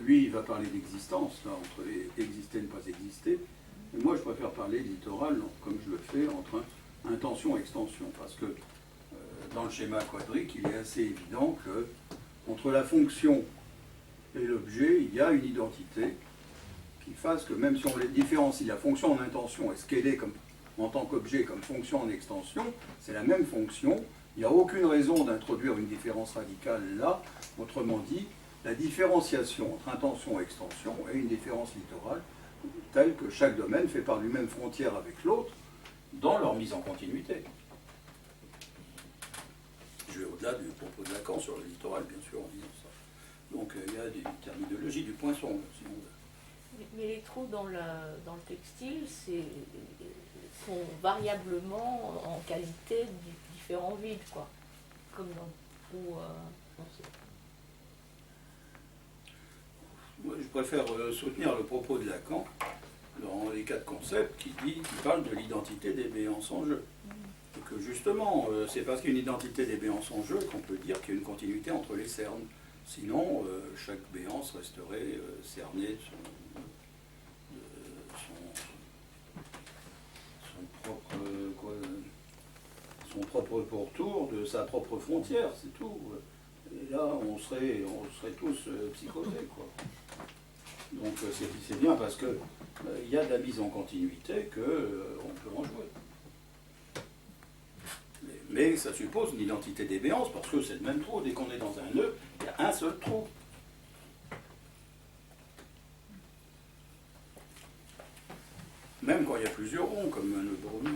lui, il va parler d'existence, là, entre exister et ne pas exister. Et moi, je préfère parler de littoral, comme je le fais, entre intention et extension. Parce que dans le schéma quadrique, il est assez évident que entre la fonction et l'objet, il y a une identité qui fasse que même si on les différencie, la fonction en intention et ce qu'elle est comme, en tant qu'objet, comme fonction en extension, c'est la même fonction. Il n'y a aucune raison d'introduire une différence radicale là. Autrement dit, la différenciation entre intention et extension est une différence littorale telle que chaque domaine fait par lui-même frontière avec l'autre dans leur mise en continuité. Je vais au-delà du propos de Lacan sur le littoral, bien sûr, en disant ça. Donc il y a des terminologies du poinçon, si on veut. Mais les trous dans le textile sont variablement en qualité différents vides, quoi. Comme dans le trou. Moi, je préfère soutenir le propos de Lacan dans les quatre concepts qui parle de l'identité des béances en jeu. Et que justement, c'est parce qu'il y a une identité des béances en jeu qu'on peut dire qu'il y a une continuité entre les cernes. Sinon, chaque béance resterait cernée de son propre pourtour, de sa propre frontière, c'est tout. Et là, on serait tous psychosés, quoi. Donc c'est bien parce que il y a de la mise en continuité qu'on peut en jouer. Mais ça suppose une identité des béances, parce que c'est le même trou. Dès qu'on est dans un nœud, il y a un seul trou. Même quand il y a plusieurs ronds, comme un nœud brownian.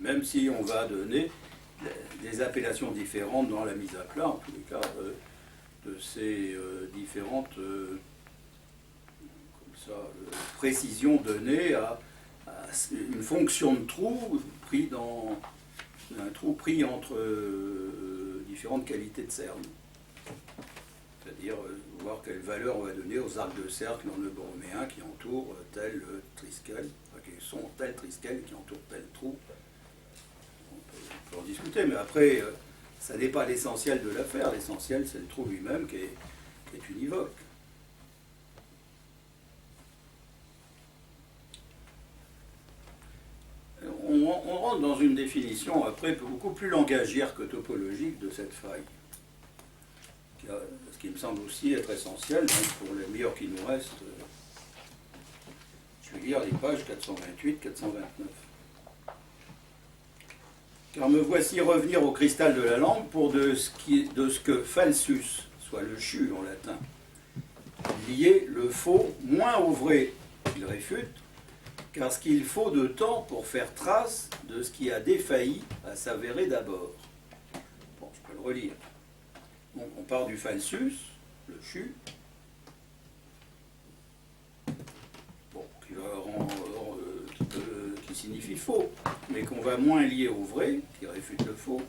Même si on va donner des appellations différentes dans la mise à plat, en tous les cas, de ces différentes précisions données à une fonction de trou pris dans un trou pris entre différentes qualités de cerne. C'est-à-dire voir quelle valeur on va donner aux arcs de cercle dans le borroméen qui entourent tel triskel, qui sont tel triskel qui entourent tel trou. On peut en discuter, mais après, ça n'est pas l'essentiel de l'affaire. L'essentiel, c'est le trou lui-même qui est univoque. On rentre dans une définition, après, beaucoup plus langagière que topologique de cette faille. Ce qui me semble aussi être essentiel, donc pour les meilleurs qui nous restent. Je vais lire les pages 428-429. Car me voici revenir au cristal de la langue pour de ce que falsus, soit le chu en latin, lier le faux moins au vrai qu'il réfute, car ce qu'il faut de temps pour faire trace de ce qui a défailli à s'avérer d'abord. Bon, je peux le relire. Donc on part du falsus, le chu, bon, qui signifie faux, mais qu'on va moins lier au vrai, qui réfute le faux,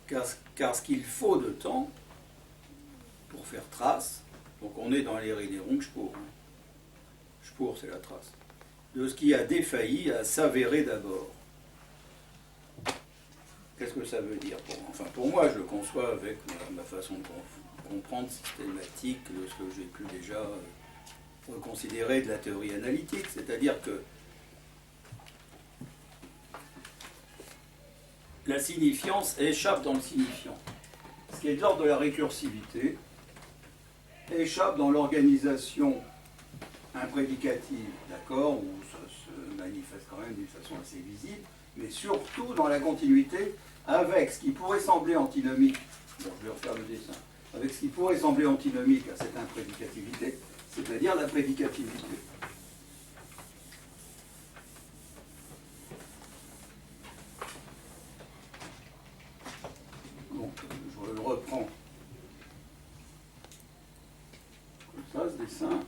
car ce qu'il faut de temps pour faire trace, donc on est dans l'Erinnerung Spur. Spur, c'est la trace. De ce qui a défailli à s'avérer d'abord. Qu'est-ce que ça veut dire pour moi? Enfin, pour moi, je le conçois avec ma façon de comprendre systématique de ce que j'ai pu déjà reconsidérer de la théorie analytique. C'est-à-dire que la signifiance échappe dans le signifiant. Ce qui est de l'ordre de la récursivité échappe dans l'organisation imprédicative, d'accord, où ça se manifeste quand même d'une façon assez visible, mais surtout dans la continuité avec ce qui pourrait sembler antinomique, bon, je vais refaire le dessin, avec ce qui pourrait sembler antinomique à cette imprédicativité, c'est-à-dire la prédicativité. Donc, je le reprends comme ça, ce dessin.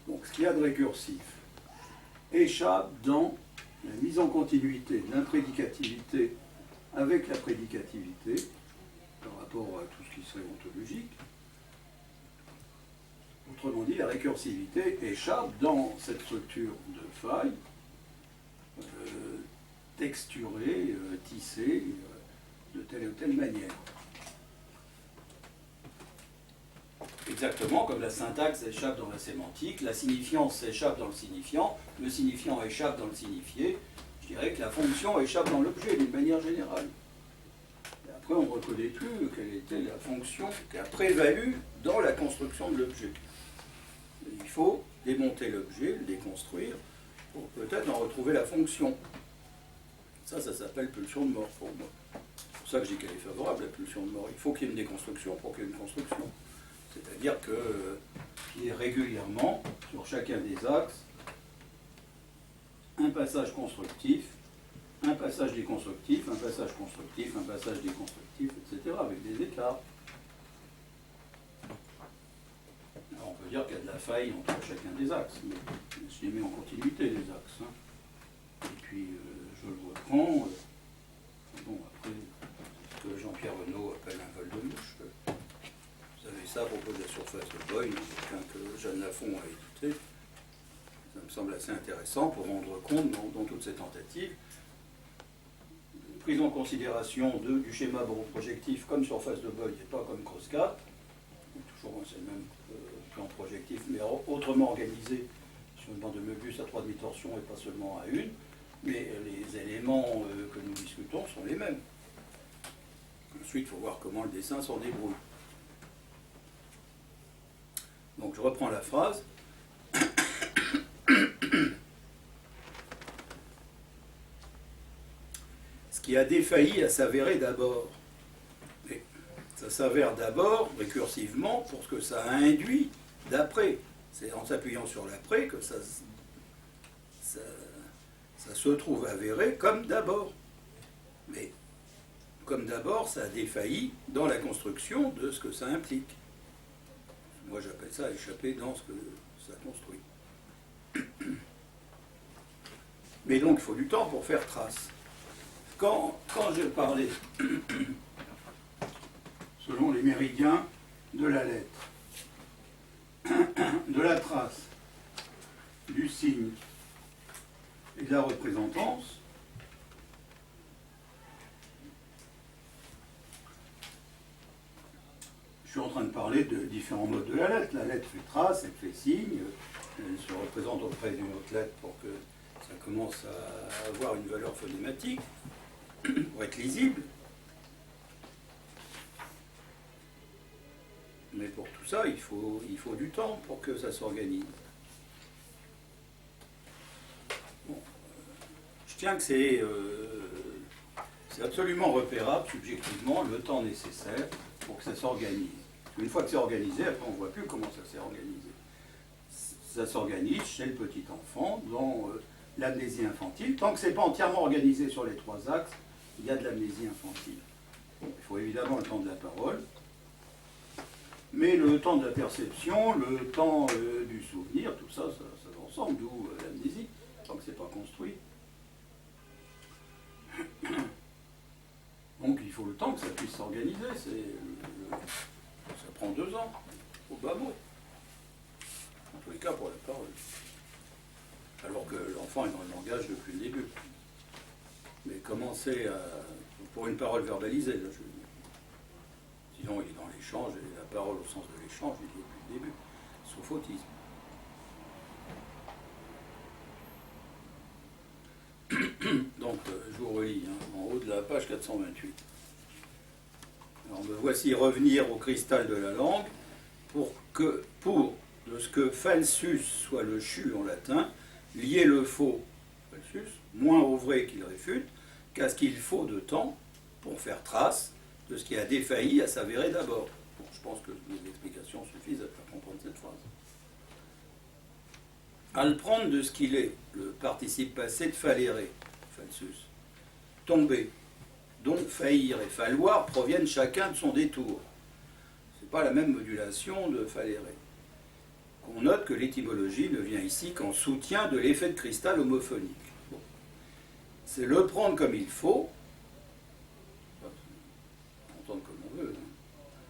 Donc, ce qu'il y a de récursif échappe dans la mise en continuité de l'imprédicativité avec la prédicativité par rapport à tout ce qui serait ontologique. Autrement dit, la récursivité échappe dans cette structure de faille texturée, tissée de telle ou telle manière. Exactement comme la syntaxe échappe dans la sémantique, la signifiance échappe dans le signifiant échappe dans le signifié. Je dirais que la fonction échappe dans l'objet d'une manière générale. Et après, on ne reconnaît plus quelle était la fonction qui a prévalu dans la construction de l'objet. Il faut démonter l'objet, le déconstruire, pour peut-être en retrouver la fonction. Ça s'appelle pulsion de mort pour moi. C'est pour ça que je dis qu'elle est favorable, la pulsion de mort. Il faut qu'il y ait une déconstruction pour qu'il y ait une construction. C'est-à-dire qu'il y ait régulièrement, sur chacun des axes, un passage constructif, un passage déconstructif, un passage constructif, un passage déconstructif, etc., avec des écarts. Alors on peut dire qu'il y a de la faille entre chacun des axes, mais je les mets en continuité, les axes. Hein. Et puis, je le reprends. Bon, après, ce que Jean-Pierre Renaud appelle un vol de mouche. Vous avez ça à propos de la surface de Boyle, que Jeanne Lafont a édité. Ça me semble assez intéressant pour rendre compte, dans toutes ces tentatives, prise en considération du schéma projectif comme surface de Boyle et pas comme Cross-Cat. Toujours c'est le même plan projectif, mais autrement organisé sur une bande de Möbius à 3 demi-torsions et pas seulement à une. Mais les éléments que nous discutons sont les mêmes. Ensuite, il faut voir comment le dessin s'en débrouille. Donc je reprends la phrase. Ce qui a défailli a s'avérer d'abord. Mais ça s'avère d'abord, récursivement, pour ce que ça a induit d'après. C'est en s'appuyant sur l'après que ça se trouve avéré comme d'abord. Mais comme d'abord, ça a défailli dans la construction de ce que ça implique. Moi, j'appelle ça échapper dans ce que ça construit. Mais donc, il faut du temps pour faire trace. Quand je parlais, selon les méridiens de la lettre, de la trace, du signe et de la représentance, je suis en train de parler de différents modes de la lettre. La lettre fait trace, elle fait signe, elle se représente auprès d'une autre lettre pour que ça commence à avoir une valeur phonématique, pour être lisible. Mais pour tout ça, il faut du temps pour que ça s'organise. Bon, je tiens que c'est absolument repérable, subjectivement, le temps nécessaire pour que ça s'organise. Une fois que c'est organisé, après on ne voit plus comment ça s'est organisé. Ça s'organise chez le petit enfant, dans l'amnésie infantile. Tant que ce n'est pas entièrement organisé sur les 3 axes, il y a de l'amnésie infantile. Bon, il faut évidemment le temps de la parole, mais le temps de la perception, le temps du souvenir, tout ça, ça va ensemble, d'où l'amnésie, tant que ce n'est pas construit. Donc il faut le temps que ça puisse s'organiser. Ça prend 2 ans, au bas mot. En tous les cas pour la parole. Alors que l'enfant est dans le langage depuis le début. Mais commencer pour une parole verbalisée, là, sinon il est dans l'échange, et la parole au sens de l'échange, il est depuis le début, sauf autisme. Donc, je vous relis, en haut de la page 428. Alors, me voici revenir au cristal de la langue pour de ce que falsus soit le chu en latin, lier le faux, falsus, moins au vrai qu'il réfute, qu'à ce qu'il faut de temps pour faire trace de ce qui a défailli à s'avérer d'abord. Bon, je pense que mes explications suffisent à faire comprendre cette phrase. À le prendre de ce qu'il est, le participe passé de fallérer, falsus, tomber, dont faillir et falloir proviennent chacun de son détour. Ce n'est pas la même modulation de fallérer. Qu'on note que l'étymologie ne vient ici qu'en soutien de l'effet de cristal homophonique. Bon. C'est le prendre comme il faut, entendre comme on veut,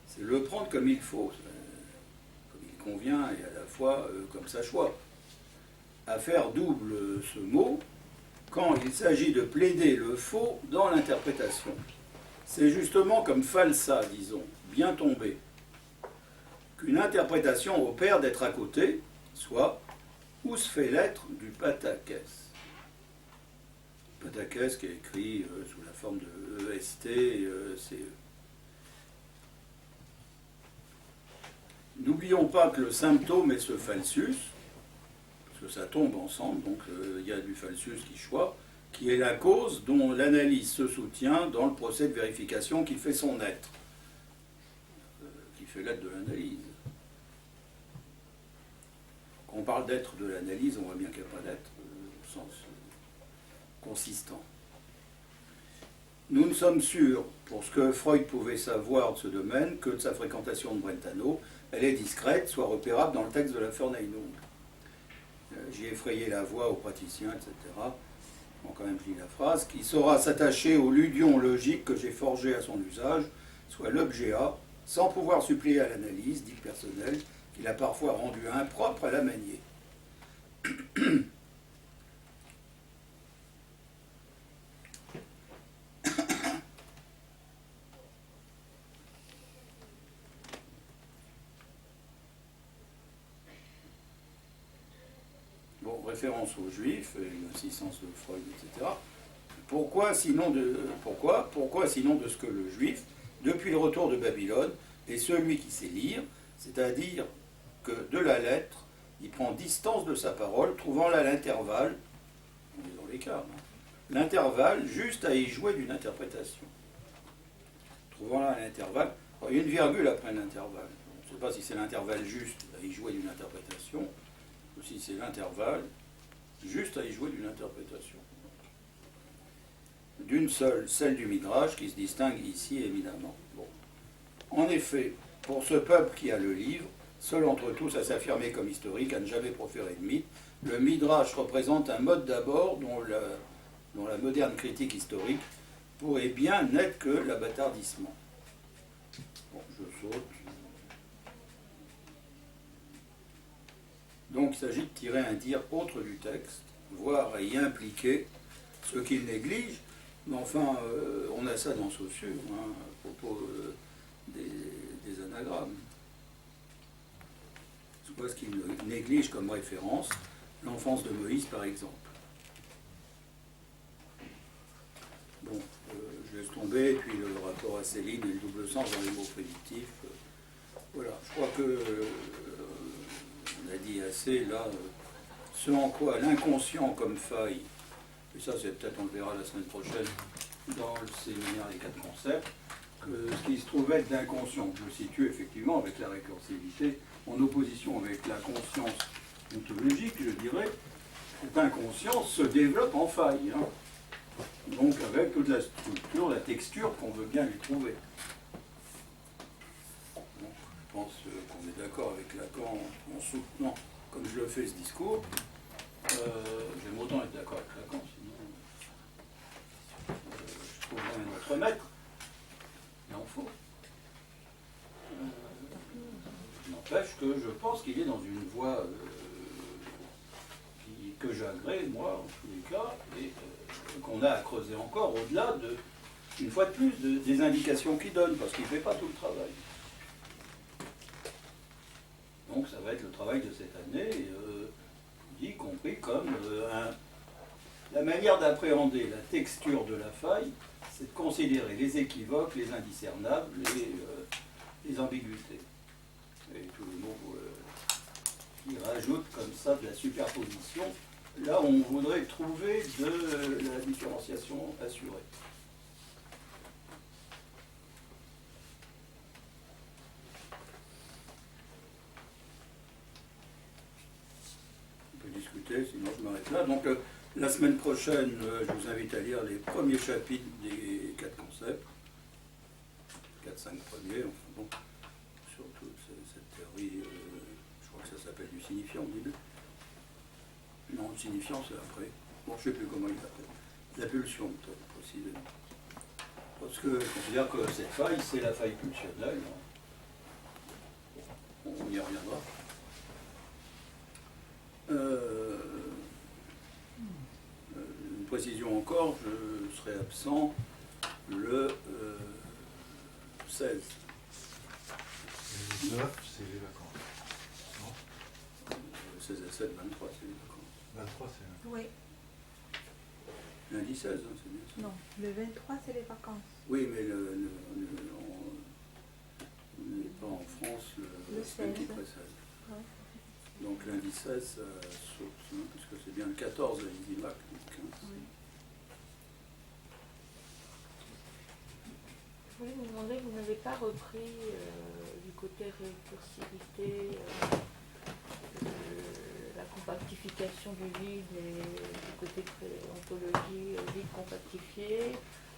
c'est le prendre comme il faut, comme il convient et à la fois comme sa choix. À faire double ce mot quand il s'agit de plaider le faux dans l'interprétation. C'est justement comme falsa, disons, bien tombé, qu'une interprétation opère d'être à côté, soit où se fait l'être du patakès. Patakès qui est écrit sous la forme de EST et CE. N'oublions pas que le symptôme est ce falsus, parce que ça tombe ensemble, donc il y a du falsus qui est la cause dont l'analyse se soutient dans le procès de vérification qui fait son être, qui fait l'être de l'analyse. Quand on parle d'être de l'analyse, on voit bien qu'il n'y a pas d'être au sens consistant. Nous ne sommes sûrs, pour ce que Freud pouvait savoir de ce domaine, que de sa fréquentation de Brentano, elle est discrète, soit repérable dans le texte de la Verneinung. J'ai effrayé la voie aux praticiens, etc. Bon, quand même, je lis la phrase. Qui saura s'attacher au ludion logique que j'ai forgé à son usage, soit l'objet A, sans pouvoir suppléer à l'analyse, dite personnelle, qu'il a parfois rendu impropre à la manier. Bon, référence aux Juifs, et l'insistance de Freud, etc. Pourquoi sinon de ce que le Juif, depuis le retour de Babylone, est celui qui sait lire, c'est-à-dire que de la lettre, il prend distance de sa parole, trouvant là l'intervalle, on est dans l'écart, l'intervalle juste à y jouer d'une interprétation. Trouvant là l'intervalle, il y a une virgule après l'intervalle. On ne sait pas si c'est l'intervalle juste à y jouer d'une interprétation, ou si c'est l'intervalle juste à y jouer d'une interprétation. D'une seule, celle du Midrash, qui se distingue ici éminemment. Bon. En effet, pour ce peuple qui a le livre, seul entre tous à s'affirmer comme historique, à ne jamais proférer de mythe, le Midrash représente un mode d'abord dont la moderne critique historique pourrait bien n'être que l'abâtardissement. Bon, je saute. Donc il s'agit de tirer un dire autre du texte, voire à y impliquer ce qu'il néglige, mais enfin, on a ça dans Saussure, à propos des anagrammes. C'est quoi ce qu'il néglige comme référence? L'enfance de Moïse, par exemple. Bon, je laisse tomber, et puis le rapport à Céline et le double sens dans les mots prédictifs. Voilà, je crois que on a dit assez, là, ce en quoi l'inconscient comme faille, et ça c'est peut-être on le verra la semaine prochaine dans le séminaire des 4 concepts, que ce qui se trouve être d'inconscient, je le situe effectivement avec la récursivité, en opposition avec la conscience ontologique, je dirais, cette inconscience se développe en faille. Donc avec toute la structure, la texture qu'on veut bien lui trouver. Donc, je pense qu'on est d'accord avec Lacan en soutenant, comme je le fais ce discours. J'aime autant être d'accord avec Lacan, sinon je trouverai un autre maître. Il en faut. N'empêche que je pense qu'il est dans une voie que j'agrée, moi, en tous les cas, et qu'on a à creuser encore au-delà de, une fois de plus, des indications qu'il donne, parce qu'il ne fait pas tout le travail. Donc ça va être le travail de cette année, y compris comme la manière d'appréhender la texture de la faille, c'est de considérer les équivoques, les indiscernables, les ambiguïtés. Et tous les mots qui rajoutent comme ça de la superposition, là où on voudrait trouver de la différenciation assurée. On peut discuter, sinon je m'arrête là. Donc la semaine prochaine, je vous invite à lire les premiers chapitres des 4 concepts, 4-5 premiers, enfin bon, surtout cette théorie, je crois que ça s'appelle du signifiant au début. Non, le signifiant c'est après. Bon, je ne sais plus comment il l'appelle. La pulsion, peut-être, précisément. Parce que je considère que cette faille, c'est la faille pulsionnelle. On y reviendra. Une précision encore, je serai absent le 16. c'est les vacances. Non 16 à 7, 23, c'est les vacances. 23, c'est les Oui. Lundi 16, hein, c'est bien ça. Non, le 23, c'est les vacances. Oui, mais on n'est pas en France le semaine qui 16. précède. Ouais. Donc lundi 16, ça saute, hein, parce que c'est bien le 14 à Isimac, le 15. Oui. Je voulais vous demander, vous n'avez pas repris du côté récursivité, la compactification du vide et du côté ontologie vide compactifié,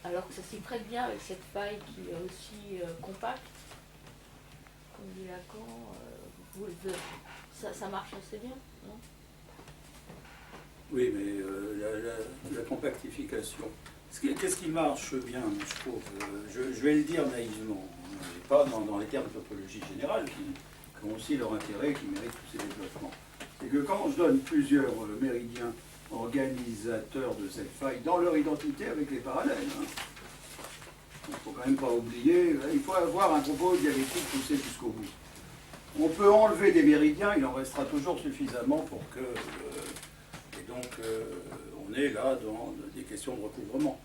alors que ça s'y prête bien avec cette faille qui est aussi compacte, comme dit Lacan, ça marche assez bien, non? Oui, mais la compactification. Qu'est-ce qui marche bien, je trouve je vais le dire naïvement, et pas dans les termes de topologie générale, qui ont aussi leur intérêt, qui méritent tous ces développements. C'est que quand je donne plusieurs méridiens organisateurs de cette faille dans leur identité avec les parallèles, hein, il ne faut quand même pas oublier, il faut avoir un propos dialectique poussé jusqu'au bout. On peut enlever des méridiens, il en restera toujours suffisamment pour que... et donc, on est là dans des questions de recouvrement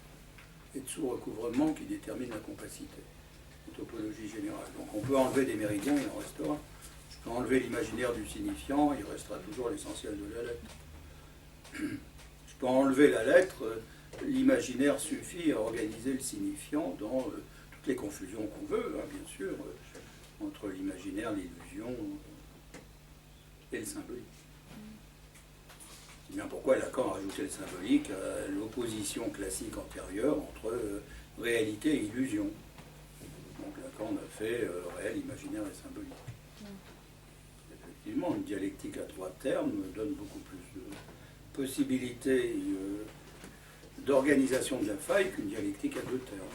et de sous-recouvrement qui déterminent la compacité en topologie générale. Donc on peut enlever des méridiens, il en restera. Je peux enlever l'imaginaire du signifiant, il restera toujours l'essentiel de la lettre. Je peux enlever la lettre, l'imaginaire suffit à organiser le signifiant dans toutes les confusions qu'on veut, hein, bien sûr, entre l'imaginaire, l'illusion et le symbolique. C'est bien pourquoi Lacan a rajouté le symbolique à l'opposition classique antérieure entre réalité et illusion. Donc Lacan a fait réel, imaginaire et symbolique. Effectivement, une dialectique à trois termes donne beaucoup plus de possibilités d'organisation de la faille qu'une dialectique à deux termes.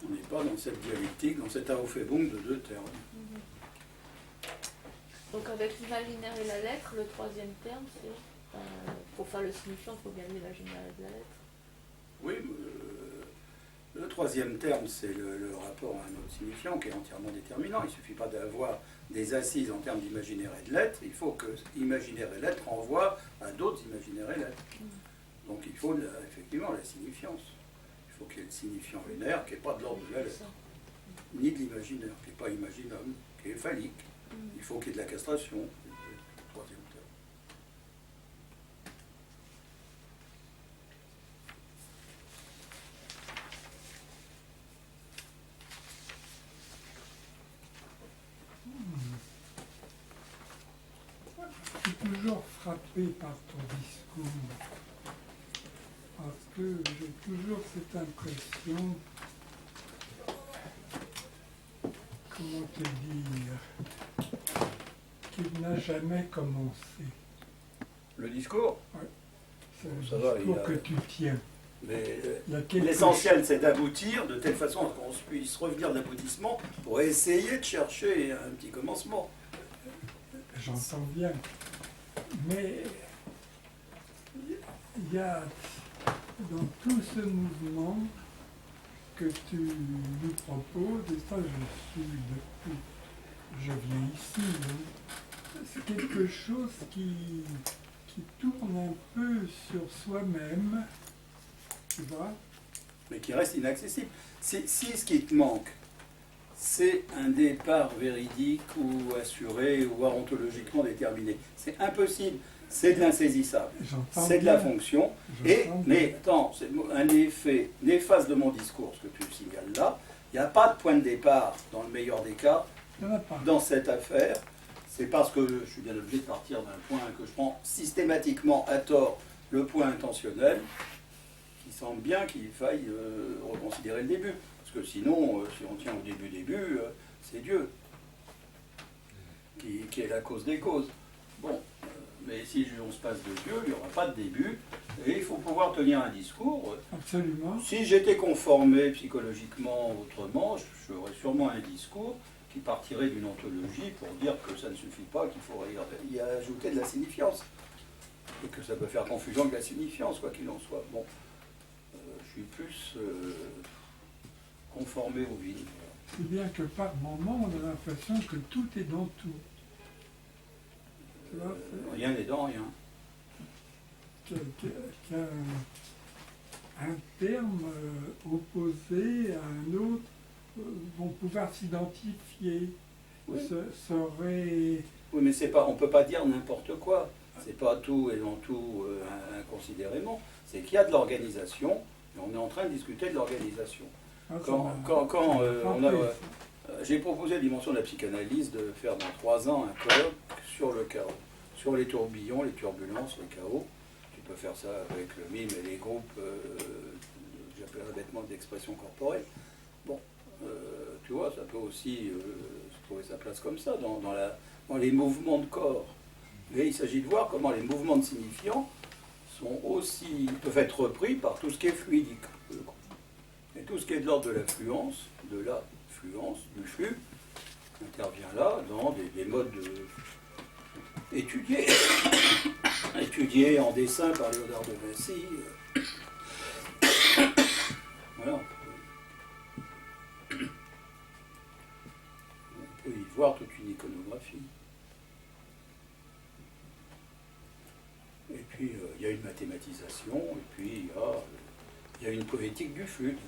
On n'est pas dans cette dialectique, dans cet Aufhebung de deux termes. Donc avec l'imaginaire et la lettre, le troisième terme, c'est... pour faire le signifiant, il faut bien l'imaginaire et de la lettre. Oui, le troisième terme, c'est le rapport à un autre signifiant qui est entièrement déterminant. Il ne suffit pas d'avoir des assises en termes d'imaginaire et de lettres. Il faut que imaginaire et lettres renvoient à d'autres imaginaires et lettres. Donc il faut effectivement la signifiance. Il faut qu'il y ait le signifiant lunaire qui n'est pas de l'ordre de la lettre, ni de l'imaginaire, qui n'est pas imaginable, qui est phallique. Il faut qu'il y ait de la castration. Le troisième terme. Je suis toujours frappé par ton discours, parce que j'ai toujours cette impression, comment te dire, qu'il n'a jamais commencé. Le discours, C'est le Ça va, discours il a- que tu tiens. mais Il y a quelque l'essentiel, c'est d'aboutir de telle façon qu'on puisse revenir de l'aboutissement pour essayer de chercher un petit commencement. J'entends bien. Mais il y a dans tout ce mouvement que tu nous proposes, et ça je suis depuis, je viens ici, hein, c'est quelque chose qui tourne un peu sur soi-même, tu vois. Mais qui reste inaccessible. Si ce qui te manque, c'est un départ véridique ou assuré ou ontologiquement déterminé, c'est impossible, c'est de l'insaisissable, J'entends c'est de la bien, fonction. j'entends bien. Mais attends, c'est un effet néfaste de mon discours, ce que tu signales là. Il n'y a pas de point de départ, dans le meilleur des cas, Il n'y en a pas. dans cette affaire. C'est parce que je suis bien obligé de partir d'un point que je prends systématiquement à tort, le point intentionnel, qui semble bien qu'il faille reconsidérer le début. Parce que sinon, si on tient au début, c'est Dieu qui est la cause des causes. Bon, mais si on se passe de Dieu, il n'y aura pas de début, et il faut pouvoir tenir un discours. Absolument. Si j'étais conformé psychologiquement autrement, j'aurais sûrement un discours qui partirait d'une ontologie pour dire que ça ne suffit pas, qu'il faut y ajouter de la signifiance. Et que ça peut faire confusion avec la signifiance, quoi qu'il en soit. Bon, je suis plus conformé au vide. Si bien que par moment, on a l'impression que tout est dans tout. Tu vois, Rien n'est dans rien. qu'un un terme opposé à un autre vont pouvoir s'identifier, Oui. serait... Oui, mais c'est pas, on ne peut pas dire n'importe quoi. C'est pas tout et dans tout inconsidérément. C'est qu'il y a de l'organisation et on est en train de discuter de l'organisation. J'ai proposé à Dimension de la psychanalyse de faire dans 3 ans un colloque sur le chaos, sur les tourbillons, les turbulences, le chaos. Tu peux faire ça avec le MIM et les groupes, j'appellerais bêtement d'expression corporelle. Bon, tu vois, ça peut aussi trouver sa place comme ça, dans les mouvements de corps. Mais il s'agit de voir comment les mouvements de signifiants peuvent être repris par tout ce qui est fluidique. Et tout ce qui est de l'ordre de la fluence, du flux, intervient là dans des modes étudiés en dessin par Léonard de Vinci. Voilà. On peut y voir toute une iconographie. Et puis, il y a une mathématisation, et puis il y a une poétique du flux, disons.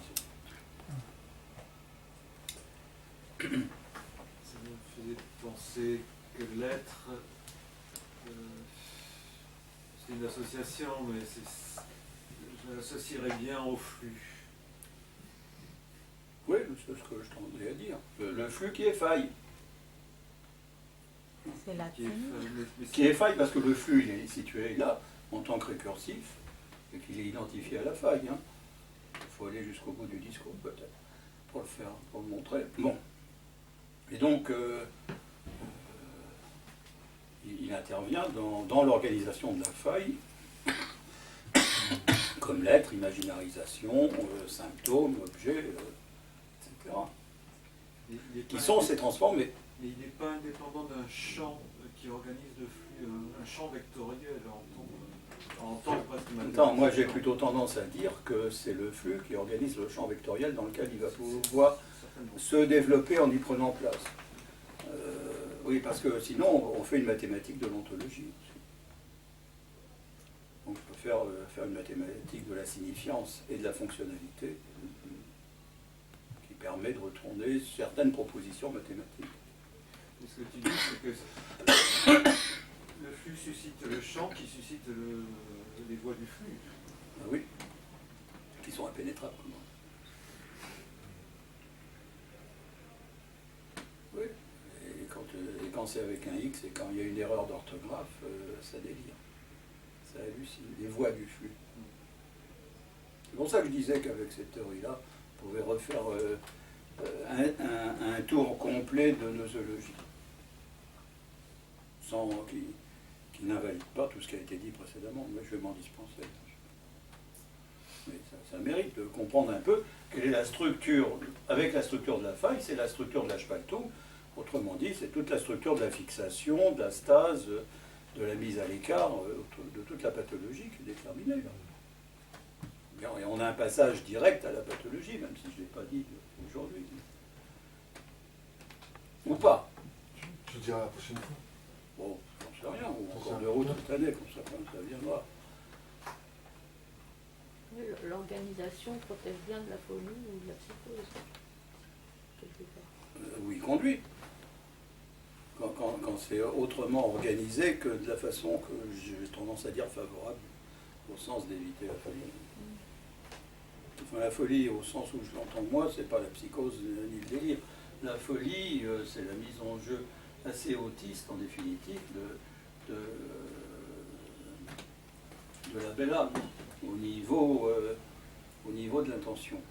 Ça me faisait penser que l'être, c'est une association, mais je l'associerais bien au flux. Oui, c'est ce que je tendais à dire. Le flux qui est faille. C'est la Qui est, Qui est faille parce que le flux il est situé là en tant que récursif et qu'il est identifié à la faille. Hein. Il faut aller jusqu'au bout du discours peut-être pour le montrer. Bon. Et donc il intervient dans l'organisation de la faille comme l'être, imaginarisation, symptômes, objets, etc. Qui sont ces transformés. Mais il n'est pas indépendant d'un champ qui organise le flux, un champ vectoriel en temps presque mathématique. Attends, moi j'ai plutôt tendance à dire que c'est le flux qui organise le champ vectoriel dans lequel il va pouvoir se développer en y prenant place. Oui, parce que sinon on fait une mathématique de l'ontologie. Donc je peux faire une mathématique de la signifiance et de la fonctionnalité qui permet de retourner certaines propositions mathématiques. Et ce que tu dis, c'est que le flux suscite le champ qui suscite les voies du flux. Ah oui, qui sont impénétrables. Oui, et quand c'est avec un X et quand il y a une erreur d'orthographe, ça délire. Ça hallucine, les voies du flux. C'est pour ça que je disais qu'avec cette théorie-là, on pouvait refaire un tour complet de nosologie, sans qui n'invalide pas tout ce qui a été dit précédemment, mais je vais m'en dispenser. Mais ça mérite de comprendre un peu quelle est la structure, avec la structure de la faille, c'est la structure de la Spaltung, autrement dit, c'est toute la structure de la fixation, de la stase, de la mise à l'écart, de toute la pathologie qui est déterminée. Là. Et on a un passage direct à la pathologie, même si je ne l'ai pas dit aujourd'hui. Ou pas. Je dirai la prochaine fois. Bon, j'en sais rien, ou encore de route cette année, comme ça viendra. Oui, l'organisation protège bien de la folie ou de la psychose, quelque part. Oui, conduit. Quand c'est autrement organisé que de la façon que j'ai tendance à dire favorable, au sens d'éviter la folie. Enfin, la folie, au sens où je l'entends moi, c'est pas la psychose ni le délire. La folie, c'est la mise en jeu assez autiste, en définitive, de la belle âme, au niveau de l'intention,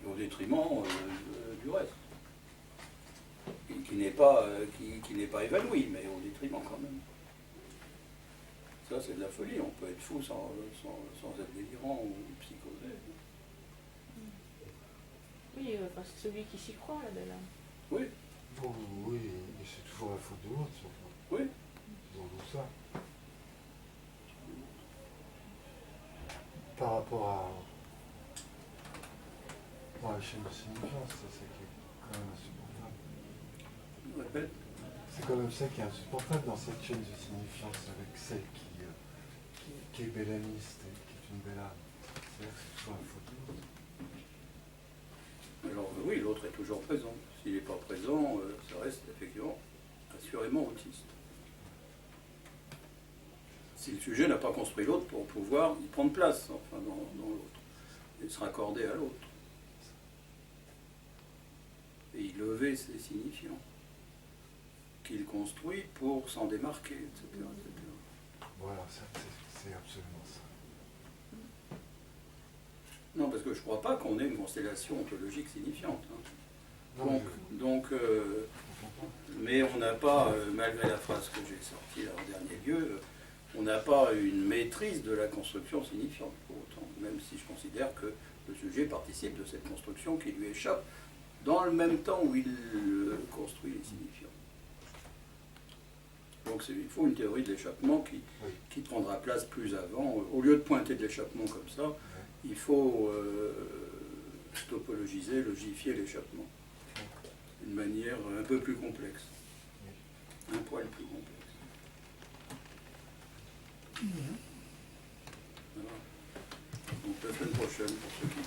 et au détriment du reste. Qui n'est pas évanoui, mais au détriment quand même. Ça, c'est de la folie. On peut être fou sans être délirant ou psychosé. Oui, parce que celui qui s'y croit, la belle âme. Oui, Bon, oui, mais c'est toujours la faute de l'autre, surtout. oui. Dans tout ça. Par rapport Pour la chaîne de signifiance, c'est ça qui est quand même insupportable. Répète. C'est quand même ça qui est insupportable dans cette chaîne de signifiance avec celle qui est bellaniste et qui est une belle âme. C'est-à-dire que c'est toujours un faux de l'autre. Alors oui, l'autre est toujours présent. S'il n'est pas présent, ça reste effectivement assurément autiste. Si le sujet n'a pas construit l'autre pour pouvoir y prendre place, enfin dans l'autre, et se raccorder à l'autre. Et y lever ses signifiants, qu'il construit pour s'en démarquer, etc. etc. Voilà, c'est absolument ça. Non, parce que je ne crois pas qu'on ait une constellation ontologique signifiante. Hein. Non, Mais on n'a pas, malgré la phrase que j'ai sortie là, en dernier lieu, on n'a pas une maîtrise de la construction signifiante pour autant, même si je considère que le sujet participe de cette construction qui lui échappe dans le même temps où il construit les signifiants. Donc il faut une théorie de l'échappement qui prendra place plus avant. Au lieu de pointer de l'échappement comme ça, il faut topologiser, logifier l'échappement d'une manière un peu plus complexe, un poil plus complexe. Voilà. Donc la semaine prochaine pour ceux qui